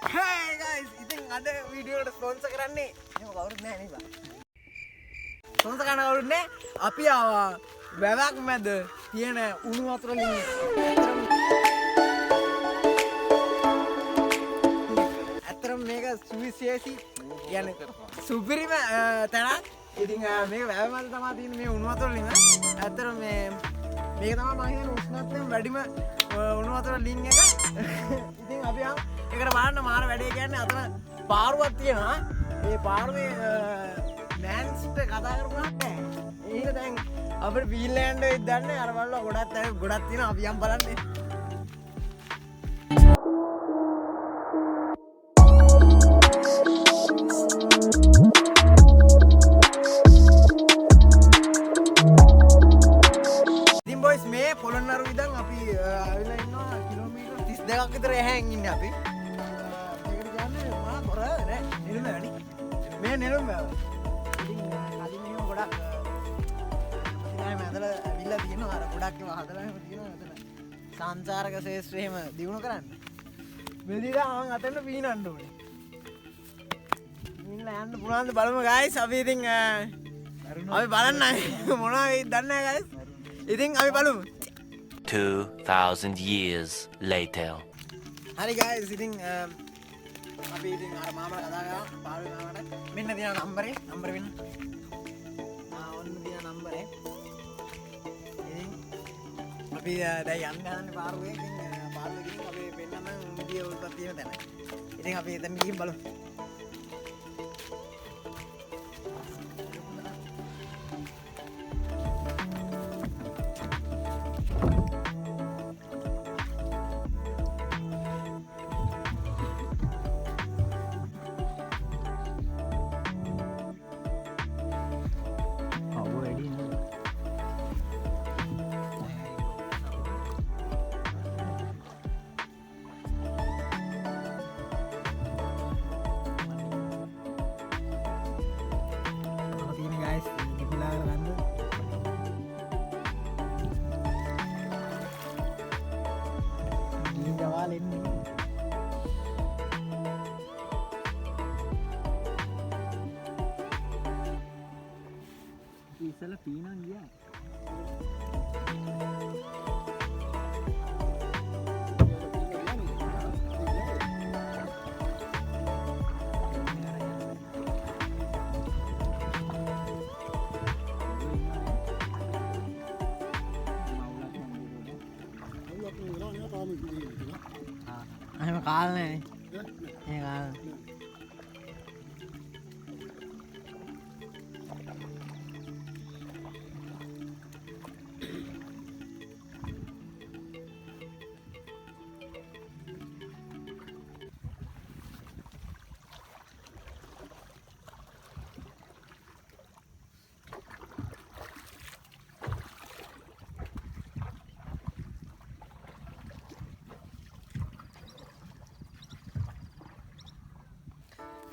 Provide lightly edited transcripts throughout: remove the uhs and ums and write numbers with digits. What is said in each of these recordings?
Hey guys, ඉතින් අද video එකට ස්පොන්සර් කරන්නේ එහෙම කවුරුත් නැහැ නේ බා. ස්පොන්සර් කරන්න කවුරුත් නැහැ. අපි ආවා වැවක් මැද තියෙන උණු වතුර ලිංග. අතරම මේක සුවිශේෂී කියන්නේ සුපිරිම තැනක්. ඉතින් මේක වැව මැද තමයි තියෙන මේ උණු වතුර ලිංග. අතරම මේක තමයි මම හිතන්නේ උෂ්ණත්වයෙන් වැඩිම උණු වතුර ලිංග එක. ඉතින් අපි ඒකට බලන්න මාර වැඩේ කියන්නේ අතන පාරුවක් තියෙනවා. ඒ පාරුවේ මෑන්ස්ට කතා කරපුවාම ඒක දැන් අපිට ෆීල්ලෑන්ඩ් වෙයිද දන්නේ අර බලලා ගොඩක් තියෙනවා. අපි යම් බලන්නේ. ඉතින් බොයිස් මේ පොළොන්නරුව ඉඳන් අපි ආවිලා ඉන්නවා කිලෝමීටර් 32ක් විතර එහායින් ඉන්නේ අපි. මේ නෙළුම් වැව. ඉතින් කලින් එහෙම ගොඩක් ඉතින් මම ඇදලා ඇවිල්ලා තියෙනවා අර ගොඩක් ඒවා හදලා එහෙම තියෙනවා එතන. සංචාරක ශේෂ්ත්‍රය එහෙම දිනු කරන්න. මෙදිලා මම අතෙන්ට පීනන්න ඕනේ. පීනලා යන්න පුළුවන්ද බලමු guys. අපි ඉතින් අපි බලන්නයි මොනවා වෙයිද දන්නේ නැහැ guys. ඉතින් අපි බලමු. 2000 years later. හරි guys ඉතින් අපි ඉතින් අර මාමලා කතා කරා පාළුවේ මාමලාට මෙන්න තියෙන නම්බරේ වෙන්න ඔන්න තියෙන නම්බරේ ඉතින් අපි දැන් යන්න හදන්නේ පාරුවේ ඉතින් පාරුවේ ගිහින් අපි පෙන්නන්න විදිය වලට තියෙන තැන ඉතින් අපි එතන ගිහින් බලමු ඉස්සලා පීනන් ගියා එහෙම කාලනේ ඒ කාල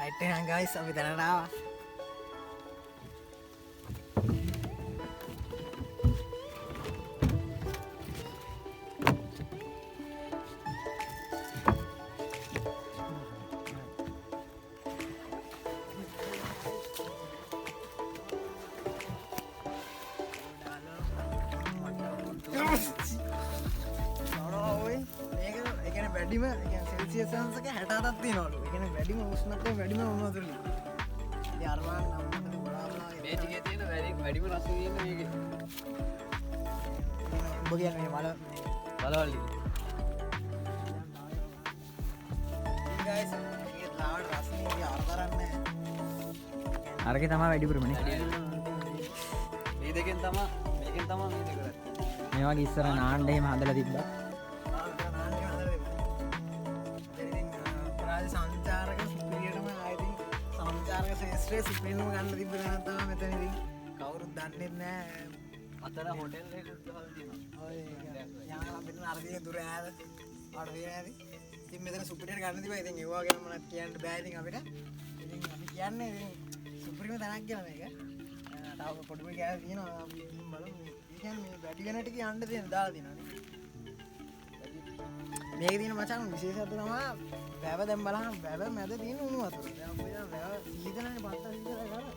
right here guys අපි දැනට ආවා වැඩිම සෙල්සියස් අංශක 67ක් තියෙනවලු. ඒ කියන්නේ වැඩිම උෂ්ණත්වයෙන් වැඩිම උණු වතුර ලිංග. ඉතින් අරමාන නම් මේ ටිකේ තියෙන වැඩිම රස තියෙන්නේ මේකේ. ඔබ කියන්නේ මේ බලවල. ඉතින් guys මේකේ ලාවට රසනේ ඉතින් අර තරන්නේ. අරගේ තමයි වැඩිපුරමනේ. මේ දෙකෙන් තමයි මේකෙන් තමයි මේ දෙක කරන්නේ. මේ වගේ ඉස්සර නාන්න එහෙම හදලා තිබ්බා. සංචාරක සුපිරියටම ආයතින් සංචාරක ශේෂ්ත්‍රයේ සුපිරියටම ගන්න තිබ්බ තැනක් තමයි මෙතන ඉතින් කවුරුත් දන්නේ නැහැ අතන හොටෙල් එකක් ගහලා තියෙනවා ඔය යාලා මෙතන අර දින දුර ඈත අර දිනේදී ඉතින් මෙතන සුපිරියට ගන්න තිබ්බා ඉතින් ඒවා ගැන මොනවද කියන්න බෑ ඉතින් අපිට ඉතින් අපි කියන්නේ ඉතින් සුපිරිම තැනක් කියලා මේක තව පොඩි පොඩි කෑල්ල තියෙනවා අපි බලමු ඒ කියන්නේ මේ වැඩි වෙන ටික යන්න තියෙන දාලා තියෙනවා නේ මේක තියෙන මචං විශේෂත්වය තමයි වැව දැන් බලහන් වැව මැද තියෙන උණු වතුර. දැන් අපේ දැන් වැව සීතලනේ පත්ත සීතල කරලා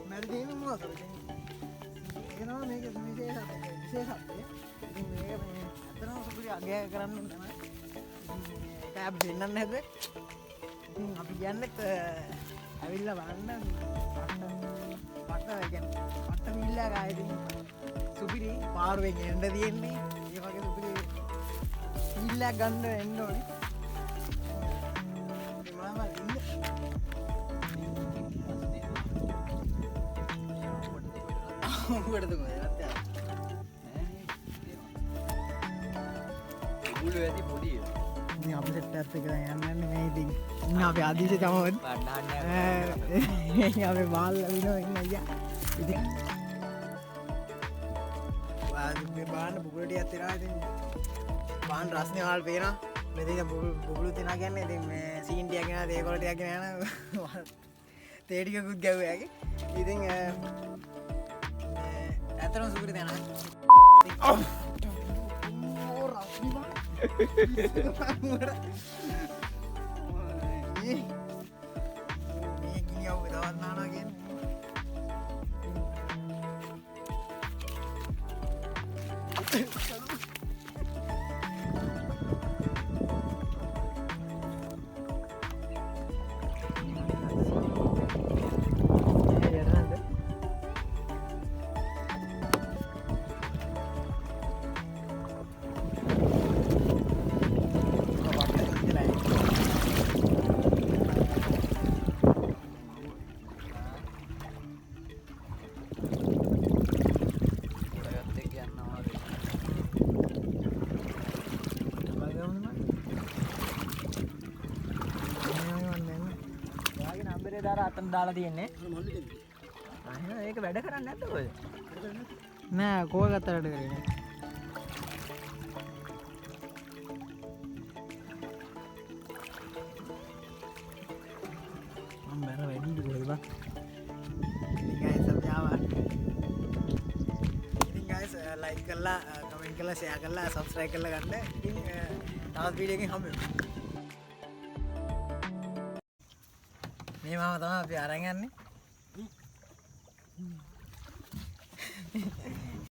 මැද තියෙන උණු වතුර. ඒක තමයි මේක විශේෂත්වය. ඉතින් මේක ඇත්තටම සුපිරි අගය කරන්න තමයි. ඒක අපි දෙන්නන්න හැදුවේ. ඉතින් අපි කියන්නේත් ඇවිල්ලා බලන්න පට්ට කියන්නේ පට්ට මිල්ලා ගායදී සුපිරි පාරුවෙන් එන්න තියෙන්නේ. ඒ වගේ සුපිරි මිල්ලක් ගන්න එන්න ඕනේ. මේ මාමා ඉන්න. මොකටද කොහෙවත් යා. බුළු ඇති පොඩි. ඉතින් අපි සෙට් එකත් එක යන්නේ මේ ඉතින් ඉන්න අපේ ආදීශ තමවත්. අපේ බාල් විනෝ ඉන්න අයියා. ඉතින් මේ බාන්න බුබුලු ටිකක් තියනවා. ඉතින් බාන්න රස්නේ වල පේනවා. මෙතන බුබුලු තියනවා කියන්නේ ඉතින් මේ සීන් ටිකක් ගෙනා දේකොළ ටිකක් ගෙන යන තේ ටිකකුත් ගැව්වා යකි. ඉතින් ඇත්තටම සුපිරි තැනක්. ඉතින් ඕ රස්නේ මේ ගිනියව දවස් නානවා කියන්නේ අතන දාලා තියෙන්නේ. ඒක වැඩ කරන්නේ නැද්ද ඔය? නෑ කෝල් ගත්ත වැඩ කරේ නෑ. මම බර වැඩිද කොහෙද බා? ඉතින් guys අපි ආවා. ඉතින් guys like කරලා comment කරලා share කරලා subscribe කරලා ගන්න. ඉතින් තවත් වීඩියෝ එකකින් හම්බ වෙමු. මේ මාම තමයි අපි අරන් යන්නේ.